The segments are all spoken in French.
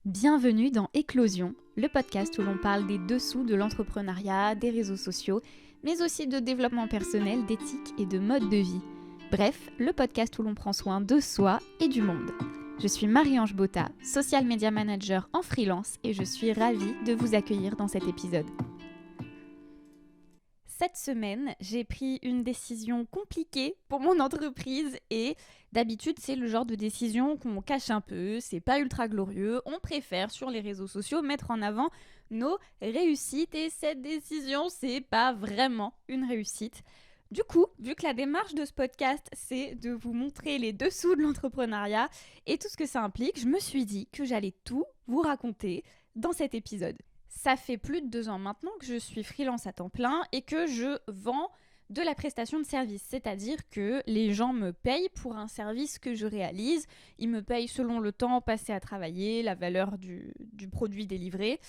Bienvenue dans Éclosion, le podcast où l'on parle des dessous de l'entrepreneuriat, des réseaux sociaux, mais aussi de développement personnel, d'éthique et de mode de vie. Bref, le podcast où l'on prend soin de soi et du monde. Je suis Marie-Ange Botta, social media manager en freelance et je suis ravie de vous accueillir dans cet épisode. Cette semaine, j'ai pris une décision compliquée pour mon entreprise et d'habitude, c'est le genre de décision qu'on cache un peu, c'est pas ultra glorieux, on préfère sur les réseaux sociaux mettre en avant nos réussites et cette décision, c'est pas vraiment une réussite. Du coup, vu que la démarche de ce podcast, c'est de vous montrer les dessous de l'entrepreneuriat et tout ce que ça implique, je me suis dit que j'allais tout vous raconter dans cet épisode. Ça fait plus de 2 ans maintenant que je suis freelance à temps plein et que je vends de la prestation de service. C'est-à-dire que les gens me payent pour un service que je réalise. Ils me payent selon le temps passé à travailler, la valeur du produit délivré.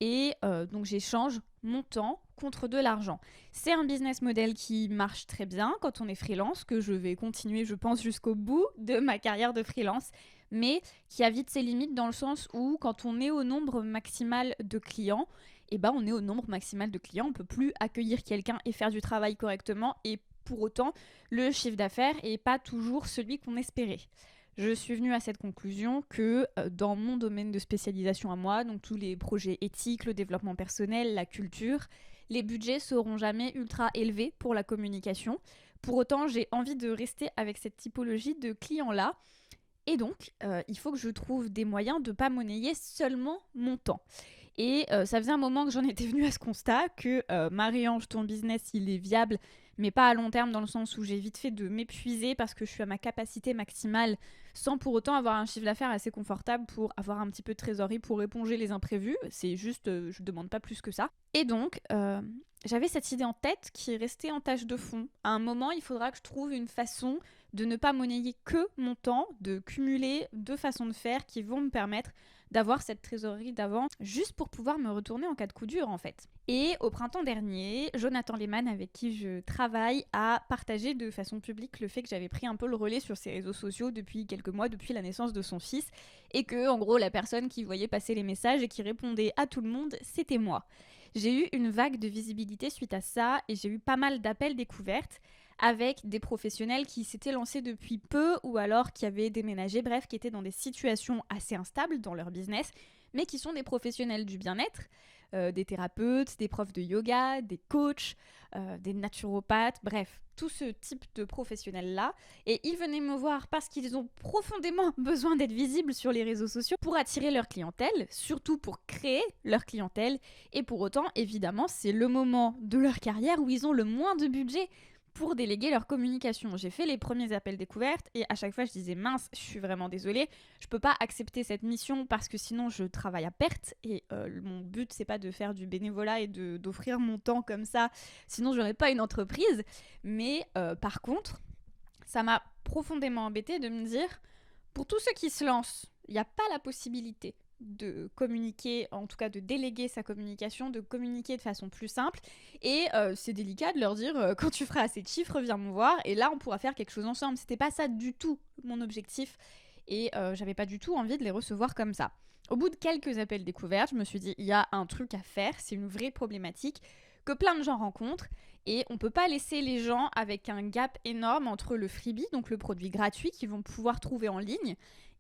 Et donc j'échange mon temps contre de l'argent. C'est un business model qui marche très bien quand on est freelance, que je vais continuer, je pense, jusqu'au bout de ma carrière de freelance, mais qui a vite ses limites dans le sens où quand on est au nombre maximal de clients, on est au nombre maximal de clients, on ne peut plus accueillir quelqu'un et faire du travail correctement et pour autant, le chiffre d'affaires n'est pas toujours celui qu'on espérait. Je suis venue à cette conclusion que dans mon domaine de spécialisation à moi, donc tous les projets éthiques, le développement personnel, la culture, les budgets seront jamais ultra élevés pour la communication. Pour autant, j'ai envie de rester avec cette typologie de clients-là. Et donc, il faut que je trouve des moyens de ne pas monnayer seulement mon temps. Et ça faisait un moment que j'en étais venue à ce constat que Marie-Ange, ton business, il est viable, mais pas à long terme dans le sens où j'ai vite fait de m'épuiser parce que je suis à ma capacité maximale sans pour autant avoir un chiffre d'affaires assez confortable pour avoir un petit peu de trésorerie pour éponger les imprévus. C'est juste, je demande pas plus que ça. Et donc, j'avais cette idée en tête qui est restée en tâche de fond. À un moment, il faudra que je trouve une façon de ne pas monnayer que mon temps, de cumuler deux façons de faire qui vont me permettre d'avoir cette trésorerie d'avant, juste pour pouvoir me retourner en cas de coup dur en fait. Et au printemps dernier, Jonathan Lehmann, avec qui je travaille, a partagé de façon publique le fait que j'avais pris un peu le relais sur ses réseaux sociaux depuis quelques mois, depuis la naissance de son fils, et que en gros la personne qui voyait passer les messages et qui répondait à tout le monde, c'était moi. J'ai eu une vague de visibilité suite à ça et j'ai eu pas mal d'appels découvertes avec des professionnels qui s'étaient lancés depuis peu ou alors qui avaient déménagé, bref, qui étaient dans des situations assez instables dans leur business, mais qui sont des professionnels du bien-être, des thérapeutes, des profs de yoga, des coachs, des naturopathes, bref, tout ce type de professionnels-là. Et ils venaient me voir parce qu'ils ont profondément besoin d'être visibles sur les réseaux sociaux pour attirer leur clientèle, surtout pour créer leur clientèle. Et pour autant, évidemment, c'est le moment de leur carrière où ils ont le moins de budget pour déléguer leur communication. J'ai fait les premiers appels découvertes et à chaque fois je disais mince, je suis vraiment désolée, je peux pas accepter cette mission parce que sinon je travaille à perte et mon but c'est pas de faire du bénévolat et d'offrir mon temps comme ça, sinon j'aurais pas une entreprise. Mais par contre, ça m'a profondément embêtée de me dire, pour tous ceux qui se lancent, il n'y a pas la possibilité de communiquer, en tout cas de déléguer sa communication, de communiquer de façon plus simple. Et c'est délicat de leur dire quand tu feras assez de chiffres, viens me voir et là on pourra faire quelque chose ensemble. C'était pas ça du tout mon objectif et j'avais pas du tout envie de les recevoir comme ça. Au bout de quelques appels découvertes, je me suis dit il y a un truc à faire, c'est une vraie problématique que plein de gens rencontrent et on peut pas laisser les gens avec un gap énorme entre le freebie, donc le produit gratuit qu'ils vont pouvoir trouver en ligne,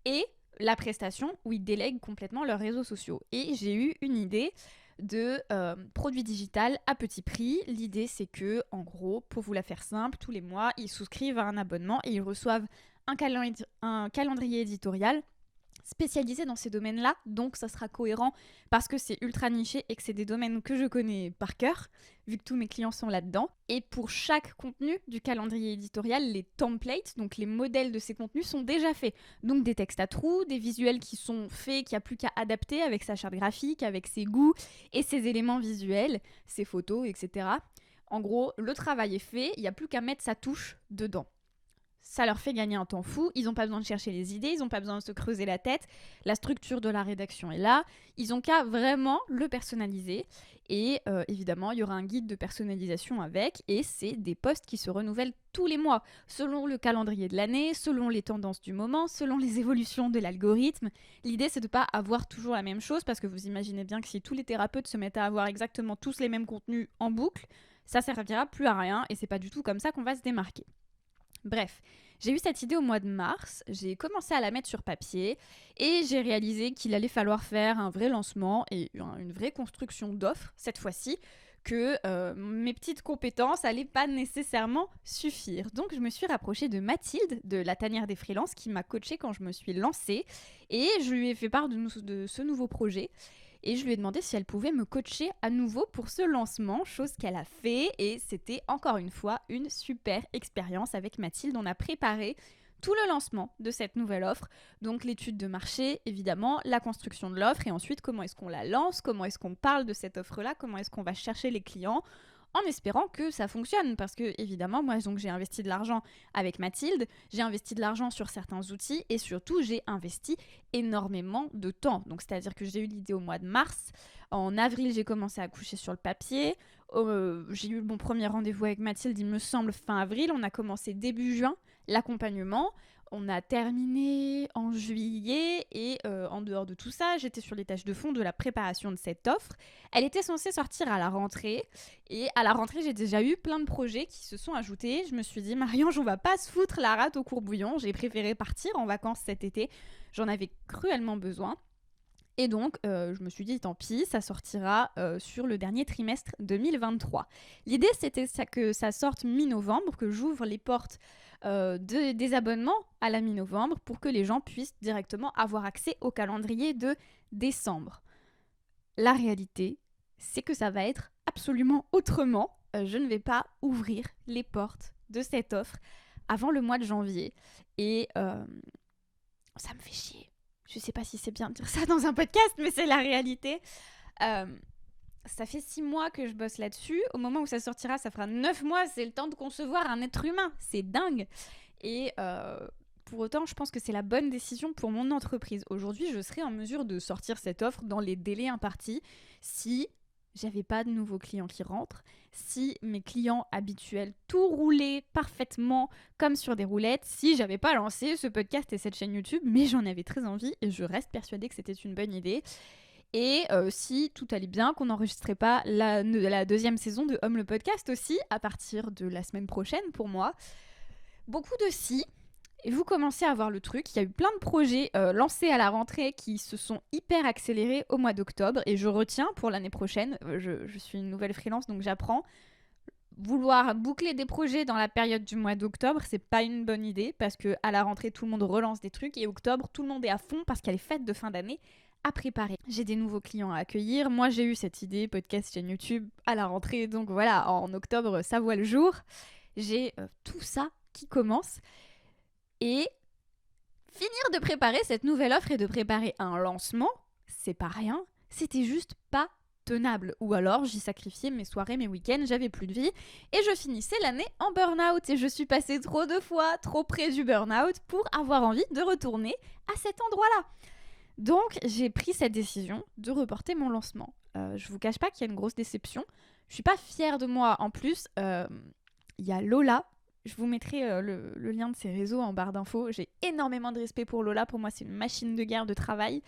et la prestation où ils délèguent complètement leurs réseaux sociaux. Et j'ai eu une idée de produit digital à petit prix. L'idée c'est que, en gros, pour vous la faire simple, tous les mois, ils souscrivent à un abonnement et ils reçoivent un calendrier éditorial spécialisé dans ces domaines-là, donc ça sera cohérent parce que c'est ultra niché et que c'est des domaines que je connais par cœur, vu que tous mes clients sont là-dedans. Et pour chaque contenu du calendrier éditorial, les templates, donc les modèles de ces contenus sont déjà faits. Donc des textes à trous, des visuels qui sont faits, qu'il n'y a plus qu'à adapter avec sa charte graphique, avec ses goûts et ses éléments visuels, ses photos, etc. En gros, le travail est fait, il n'y a plus qu'à mettre sa touche dedans. Ça leur fait gagner un temps fou, ils n'ont pas besoin de chercher les idées, ils n'ont pas besoin de se creuser la tête, la structure de la rédaction est là, ils ont qu'à vraiment le personnaliser. Et évidemment, il y aura un guide de personnalisation avec, et c'est des posts qui se renouvellent tous les mois, selon le calendrier de l'année, selon les tendances du moment, selon les évolutions de l'algorithme. L'idée, c'est de ne pas avoir toujours la même chose, parce que vous imaginez bien que si tous les thérapeutes se mettent à avoir exactement tous les mêmes contenus en boucle, ça servira plus à rien, et c'est pas du tout comme ça qu'on va se démarquer. Bref, j'ai eu cette idée au mois de mars, j'ai commencé à la mettre sur papier et j'ai réalisé qu'il allait falloir faire un vrai lancement et une vraie construction d'offres cette fois-ci, que mes petites compétences n'allaient pas nécessairement suffire. Donc je me suis rapprochée de Mathilde de la Tanière des Freelances qui m'a coachée quand je me suis lancée et je lui ai fait part de ce nouveau projet. Et je lui ai demandé si elle pouvait me coacher à nouveau pour ce lancement, chose qu'elle a fait. Et c'était encore une fois une super expérience avec Mathilde. On a préparé tout le lancement de cette nouvelle offre. Donc l'étude de marché, évidemment, la construction de l'offre et ensuite comment est-ce qu'on la lance, comment est-ce qu'on parle de cette offre-là, comment est-ce qu'on va chercher les clients en espérant que ça fonctionne. Parce que, évidemment, moi, donc, j'ai investi de l'argent avec Mathilde, j'ai investi de l'argent sur certains outils et surtout, j'ai investi énormément de temps. Donc, c'est-à-dire que j'ai eu l'idée au mois de mars. En avril, j'ai commencé à coucher sur le papier. J'ai eu mon premier rendez-vous avec Mathilde, il me semble, fin avril. On a commencé début juin l'accompagnement. On a terminé en juillet et en dehors de tout ça, j'étais sur les tâches de fond de la préparation de cette offre. Elle était censée sortir à la rentrée et à la rentrée, j'ai déjà eu plein de projets qui se sont ajoutés. Je me suis dit, Marie-Ange, on va pas se foutre la rate au courbouillon. J'ai préféré partir en vacances cet été. J'en avais cruellement besoin. Et donc, je me suis dit, tant pis, ça sortira sur le dernier trimestre 2023. L'idée, c'était que ça sorte mi-novembre, que j'ouvre les portes des abonnements à la mi-novembre pour que les gens puissent directement avoir accès au calendrier de décembre. La réalité, c'est que ça va être absolument autrement. Je ne vais pas ouvrir les portes de cette offre avant le mois de janvier. Et ça me fait chier. Je sais pas si c'est bien de dire ça dans un podcast, mais c'est la réalité. Ça fait 6 mois que je bosse là-dessus. Au moment où ça sortira, ça fera 9 mois. C'est le temps de concevoir un être humain. C'est dingue. Et pour autant, je pense que c'est la bonne décision pour mon entreprise. Aujourd'hui, je serai en mesure de sortir cette offre dans les délais impartis si j'avais pas de nouveaux clients qui rentrent, si mes clients habituels tout roulaient parfaitement comme sur des roulettes, si j'avais pas lancé ce podcast et cette chaîne YouTube, mais j'en avais très envie et je reste persuadée que c'était une bonne idée. Et si tout allait bien, qu'on n'enregistrait pas la deuxième saison de Homme le podcast aussi, à partir de la semaine prochaine pour moi. Beaucoup de si. Et vous commencez à voir le truc, il y a eu plein de projets lancés à la rentrée qui se sont hyper accélérés au mois d'octobre. Et je retiens pour l'année prochaine, je suis une nouvelle freelance donc j'apprends, vouloir boucler des projets dans la période du mois d'octobre, c'est pas une bonne idée parce qu'à la rentrée tout le monde relance des trucs et octobre tout le monde est à fond parce qu'il y a les fêtes de fin d'année à préparer. J'ai des nouveaux clients à accueillir. Moi, j'ai eu cette idée, podcast, chaîne YouTube, à la rentrée. Donc voilà, en octobre, ça voit le jour. J'ai tout ça qui commence. Et finir de préparer cette nouvelle offre et de préparer un lancement, c'est pas rien. C'était juste pas tenable. Ou alors, j'y sacrifiais mes soirées, mes week-ends, j'avais plus de vie. Et je finissais l'année en burn-out. Et je suis passée trop de fois, trop près du burn-out pour avoir envie de retourner à cet endroit-là. Donc, j'ai pris cette décision de reporter mon lancement. Je vous cache pas qu'il y a une grosse déception. Je suis pas fière de moi. En plus, il y a Lola. Je vous mettrai le lien de ses réseaux en barre d'infos. J'ai énormément de respect pour Lola. Pour moi, c'est une machine de guerre de travail.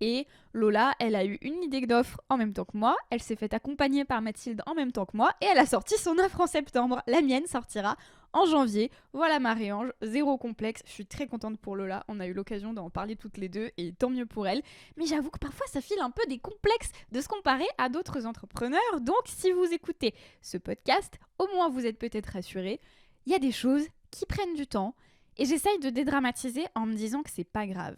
Et Lola, elle a eu une idée d'offre en même temps que moi. Elle s'est fait accompagner par Mathilde en même temps que moi. Et elle a sorti son offre en septembre. La mienne sortira en janvier. Voilà Marie-Ange, zéro complexe. Je suis très contente pour Lola. On a eu l'occasion d'en parler toutes les deux et tant mieux pour elle. Mais j'avoue que parfois ça file un peu des complexes de se comparer à d'autres entrepreneurs. Donc si vous écoutez ce podcast, au moins vous êtes peut-être rassurés. Il y a des choses qui prennent du temps et j'essaye de dédramatiser en me disant que c'est pas grave.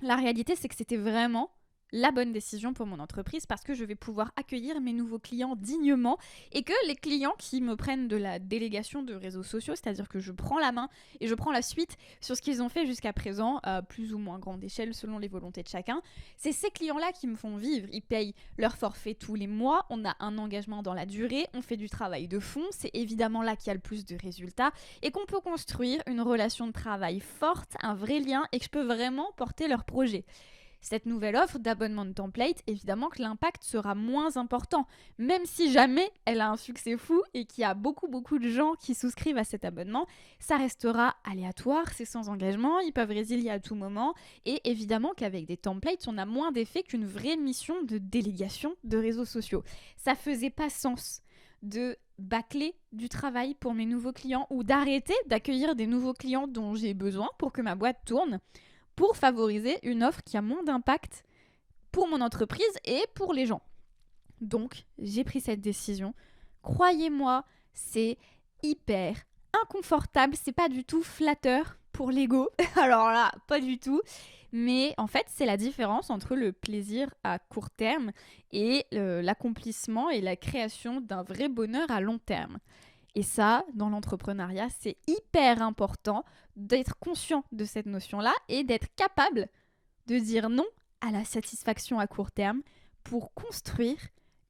La réalité, c'est que c'était vraiment la bonne décision pour mon entreprise parce que je vais pouvoir accueillir mes nouveaux clients dignement et que les clients qui me prennent de la délégation de réseaux sociaux, c'est-à-dire que je prends la main et je prends la suite sur ce qu'ils ont fait jusqu'à présent, à plus ou moins grande échelle selon les volontés de chacun, c'est ces clients-là qui me font vivre. Ils payent leur forfait tous les mois, on a un engagement dans la durée, on fait du travail de fond, c'est évidemment là qu'il y a le plus de résultats et qu'on peut construire une relation de travail forte, un vrai lien et que je peux vraiment porter leur projet. Cette nouvelle offre d'abonnement de template, évidemment que l'impact sera moins important, même si jamais elle a un succès fou et qu'il y a beaucoup de gens qui souscrivent à cet abonnement, ça restera aléatoire, c'est sans engagement, ils peuvent résilier à tout moment, et évidemment qu'avec des templates, on a moins d'effet qu'une vraie mission de délégation de réseaux sociaux. Ça faisait pas sens de bâcler du travail pour mes nouveaux clients ou d'arrêter d'accueillir des nouveaux clients dont j'ai besoin pour que ma boîte tourne, pour favoriser une offre qui a moins d'impact pour mon entreprise et pour les gens. Donc, j'ai pris cette décision. Croyez-moi, c'est hyper inconfortable, c'est pas du tout flatteur pour l'ego. Alors là, pas du tout. Mais en fait, c'est la différence entre le plaisir à court terme et l'accomplissement et la création d'un vrai bonheur à long terme. Et ça, dans l'entrepreneuriat, c'est hyper important d'être conscient de cette notion-là et d'être capable de dire non à la satisfaction à court terme pour construire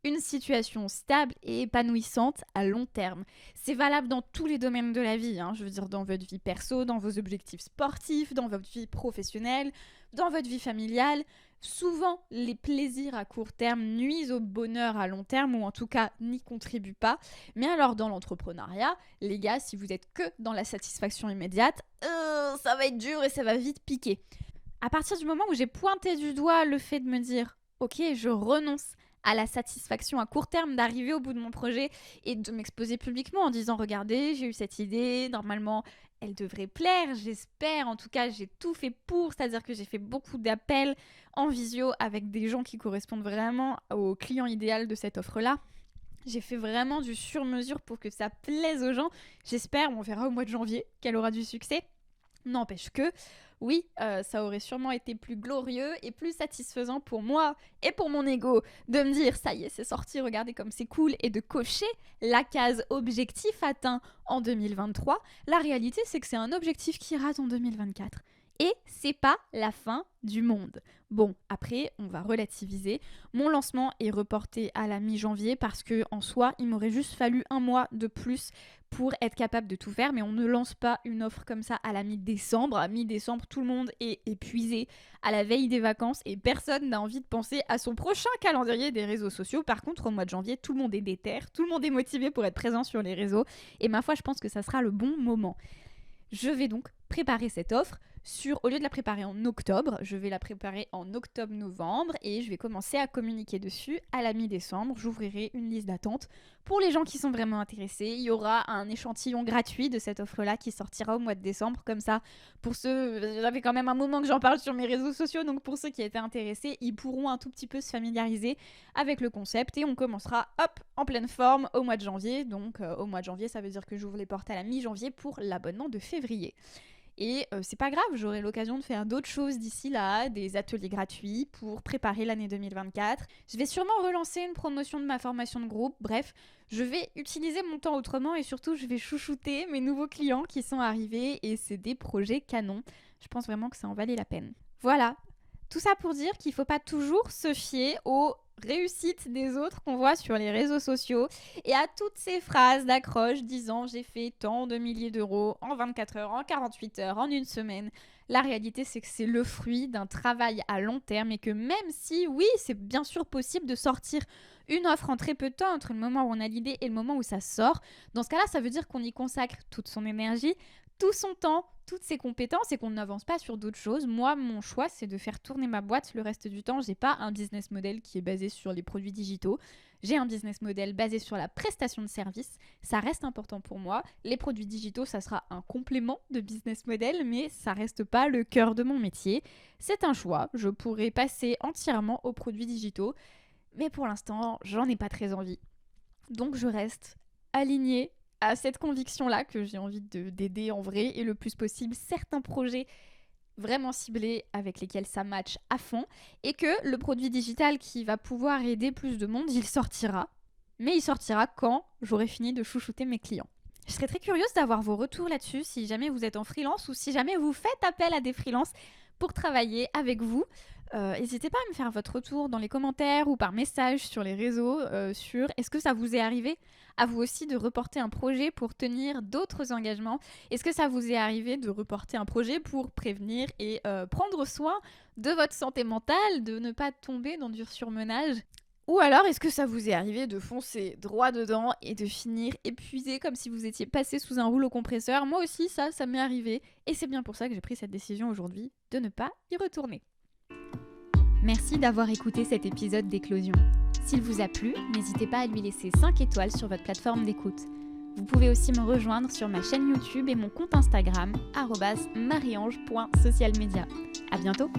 une situation stable et épanouissante à long terme. C'est valable dans tous les domaines de la vie, je veux dire dans votre vie perso, dans vos objectifs sportifs, dans votre vie professionnelle, dans votre vie familiale. Souvent, les plaisirs à court terme nuisent au bonheur à long terme ou en tout cas n'y contribuent pas. Mais alors dans l'entrepreneuriat, les gars, si vous êtes que dans la satisfaction immédiate, ça va être dur et ça va vite piquer. À partir du moment où j'ai pointé du doigt le fait de me dire « Ok, je renonce à la satisfaction à court terme d'arriver au bout de mon projet et de m'exposer publiquement en disant « Regardez, j'ai eu cette idée, normalement elle devrait plaire, j'espère, en tout cas j'ai tout fait pour, c'est-à-dire que j'ai fait beaucoup d'appels en visio avec des gens qui correspondent vraiment au client idéal de cette offre-là. J'ai fait vraiment du sur-mesure pour que ça plaise aux gens. J'espère, on verra au mois de janvier, qu'elle aura du succès. N'empêche que, oui, ça aurait sûrement été plus glorieux et plus satisfaisant pour moi et pour mon ego de me dire ça y est, c'est sorti, regardez comme c'est cool et de cocher la case objectif atteint en 2023. La réalité, c'est que c'est un objectif qui rate en 2024. Et c'est pas la fin du monde. Bon, après, on va relativiser. Mon lancement est reporté à la mi-janvier parce que en soi, il m'aurait juste fallu un mois de plus pour être capable de tout faire, mais on ne lance pas une offre comme ça à la mi-décembre. À mi-décembre, tout le monde est épuisé à la veille des vacances et personne n'a envie de penser à son prochain calendrier des réseaux sociaux. Par contre, au mois de janvier, tout le monde est déter, tout le monde est motivé pour être présent sur les réseaux et ma foi, je pense que ça sera le bon moment. Je vais donc préparer cette offre au lieu de la préparer en octobre, je vais la préparer en octobre-novembre et je vais commencer à communiquer dessus à la mi-décembre. J'ouvrirai une liste d'attente pour les gens qui sont vraiment intéressés. Il y aura un échantillon gratuit de cette offre-là qui sortira au mois de décembre. Comme ça, pour ceux, j'avais quand même un moment que j'en parle sur mes réseaux sociaux, donc pour ceux qui étaient intéressés, ils pourront un tout petit peu se familiariser avec le concept et on commencera, hop, en pleine forme au mois de janvier. Donc au mois de janvier, ça veut dire que j'ouvre les portes à la mi-janvier pour l'abonnement de février. Et c'est pas grave, j'aurai l'occasion de faire d'autres choses d'ici là, des ateliers gratuits pour préparer l'année 2024. Je vais sûrement relancer une promotion de ma formation de groupe. Bref, je vais utiliser mon temps autrement et surtout je vais chouchouter mes nouveaux clients qui sont arrivés et c'est des projets canons. Je pense vraiment que ça en valait la peine. Voilà, tout ça pour dire qu'il ne faut pas toujours se fier aux réussites des autres qu'on voit sur les réseaux sociaux et à toutes ces phrases d'accroche disant j'ai fait tant de milliers d'euros en 24 heures, en 48 heures, en une semaine. La réalité, c'est que c'est le fruit d'un travail à long terme et que même si, oui, c'est bien sûr possible de sortir une offre en très peu de temps entre le moment où on a l'idée et le moment où ça sort, dans ce cas-là, ça veut dire qu'on y consacre toute son énergie, tout son temps, toutes ses compétences et qu'on n'avance pas sur d'autres choses. Moi, mon choix, c'est de faire tourner ma boîte le reste du temps. J'ai pas un business model qui est basé sur les produits digitaux. J'ai un business model basé sur la prestation de services. Ça reste important pour moi. Les produits digitaux, ça sera un complément de business model, mais ça reste pas le cœur de mon métier. C'est un choix. Je pourrais passer entièrement aux produits digitaux, mais pour l'instant, j'en ai pas très envie. Donc, je reste alignée à cette conviction-là que j'ai envie d'aider en vrai et le plus possible certains projets vraiment ciblés avec lesquels ça match à fond et que le produit digital qui va pouvoir aider plus de monde, il sortira. Mais il sortira quand j'aurai fini de chouchouter mes clients. Je serais très curieuse d'avoir vos retours là-dessus si jamais vous êtes en freelance ou si jamais vous faites appel à des freelances pour travailler avec vous. N'hésitez pas à me faire votre retour dans les commentaires ou par message sur les réseaux sur est-ce que ça vous est arrivé à vous aussi de reporter un projet pour tenir d'autres engagements? Est-ce que ça vous est arrivé de reporter un projet pour prévenir et prendre soin de votre santé mentale, de ne pas tomber dans du surmenage? Ou alors, est-ce que ça vous est arrivé de foncer droit dedans et de finir épuisé comme si vous étiez passé sous un rouleau compresseur? Moi aussi, ça m'est arrivé. Et c'est bien pour ça que j'ai pris cette décision aujourd'hui de ne pas y retourner. Merci d'avoir écouté cet épisode d'Éclosion. S'il vous a plu, n'hésitez pas à lui laisser 5 étoiles sur votre plateforme d'écoute. Vous pouvez aussi me rejoindre sur ma chaîne YouTube et mon compte Instagram @mariange.socialmedia. À bientôt!